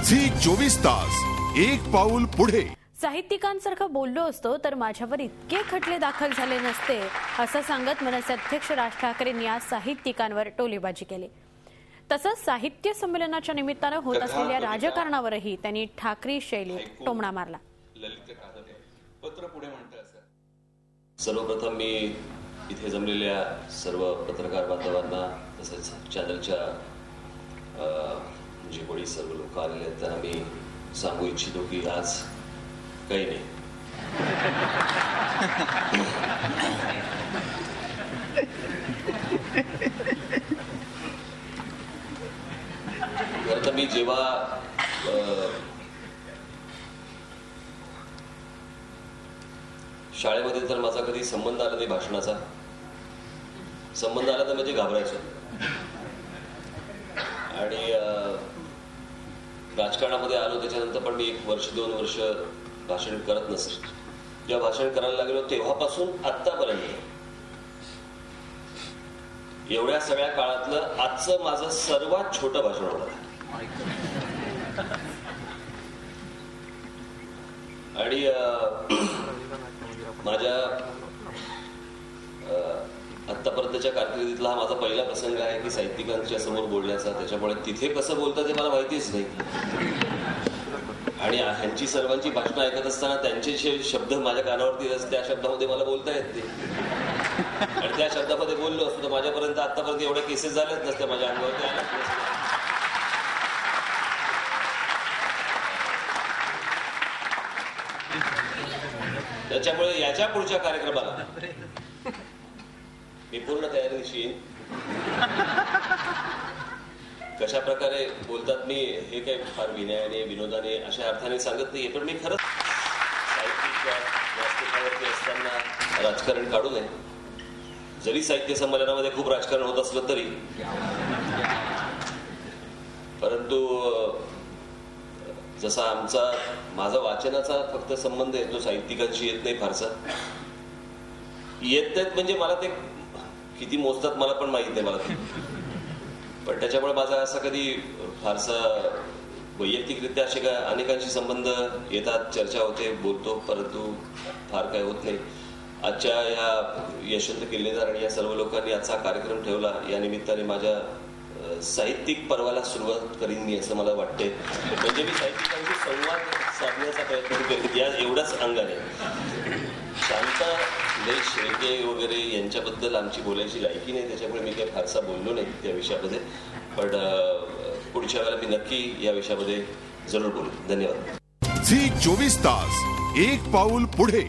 Zee 24 तास एक पाऊल पुढे। साहित्यिकांसारखं बोललो असतो तर माझ्यावर इतके खटले दाखल झाले नसते असं सांगत मनसे अध्यक्ष राज ठाकरेंनी आज साहित्यिकांवर टोलेबाजी केली। तसंच साहित्य संमेलनाच्या निमित्तानं होत असलेल्या राजकारणावरही त्यांनी ठाकरी शैलीत टोमणा मारला। सर्वप्रथम मी इथे जमलेल्या सर्व पत्रकार बांधवांना तसेच चॅनलच्या जे कोणी सर्व लोक आलेले आहेत त्यांना मी सांगू इच्छितो की आज काही नाही, खरं तर मी जेव्हा शाळेमध्ये तर माझा कधी संबंध आला नाही, भाषणाचा संबंध आला तर म्हणजे घाबरायचो आणि राजकारणामध्ये आलो त्याच्यानंतर पण मी 1 वर्ष 2 वर्ष भाषण करत नसे। जेव्हा भाषण करायला लागलो तेव्हापासून आतापर्यंत एवढ्या सगळ्या काळातलं आजचं माझं सर्वात छोटं भाषण होणार आणि माझ्या आतापर्यंतच्या कारकिर्दीतला हा माझा पहिला प्रसंग आहे की साहित्यिकांच्या समोर बोलण्याचा। त्याच्यामुळे तिथे कसं बोलतात ते मला माहितीच नाही आणि ह्यांची सर्वांची भाषणं ऐकत असताना त्यांचे जे शब्द माझ्या कानावरती असतात त्या शब्दामध्ये मला बोलता येत नाही आणि त्या शब्दामध्ये बोललो असतो तर माझ्यापर्यंत आतापर्यंत एवढ्या केसेस झाल्याच नसत्या, माझ्या अंगावरती आल्याच नसत्या। त्याच्यामुळे याच्या पुढच्या कार्यक्रमाला मी पूर्ण तयारीनिशी येईन। कशा प्रकारे बोलतात मी हे काही फार विनयाने विनोदाने अशा अर्थाने सांगत नाहीये, पण मी खरंच साहित्यिक व्यासपीठावरती असताना राजकारण काढू नये। जरी साहित्य संमेलनामध्ये खूप राजकारण होत असलं तरी, परंतु जसा माझा वाचनाचा फक्त संबंध आहे तो साहित्यिकांशी येत नाही, फारसा येत नाहीत म्हणजे मला ते किती मोजतात मला पण माहित नाही मला ते, पण त्याच्यामुळे माझा असा कधी फारसा वैयक्तिकरित्या असे काय अनेकांशी संबंध येतात, चर्चा होते, बोलतो, परंतु फार काय होत नाही। आजच्या या यशवंत किल्लेदार आणि या सर्व लोकांनी आजचा कार्यक्रम ठेवला या निमित्ताने माझ्या साहित्यिक पर्वाला सुरुवात करीन मी असं मला वाटते। म्हणजे मी साहित्यिकांशी संवाद साधण्याचा प्रयत्न करेन या एवढ्याच अंगाने। शांता लई शेळके वगैरे यांच्याबद्दल आमची बोलायची लायकी नाही, त्याच्यामुळे मी काही फारसा बोललो नाही त्या विषयामध्ये, पण पुढच्या वेळेला मी नक्की या विषयामध्ये जरूर बोलू। धन्यवाद। झी 24 तास एक पाऊल पुढे।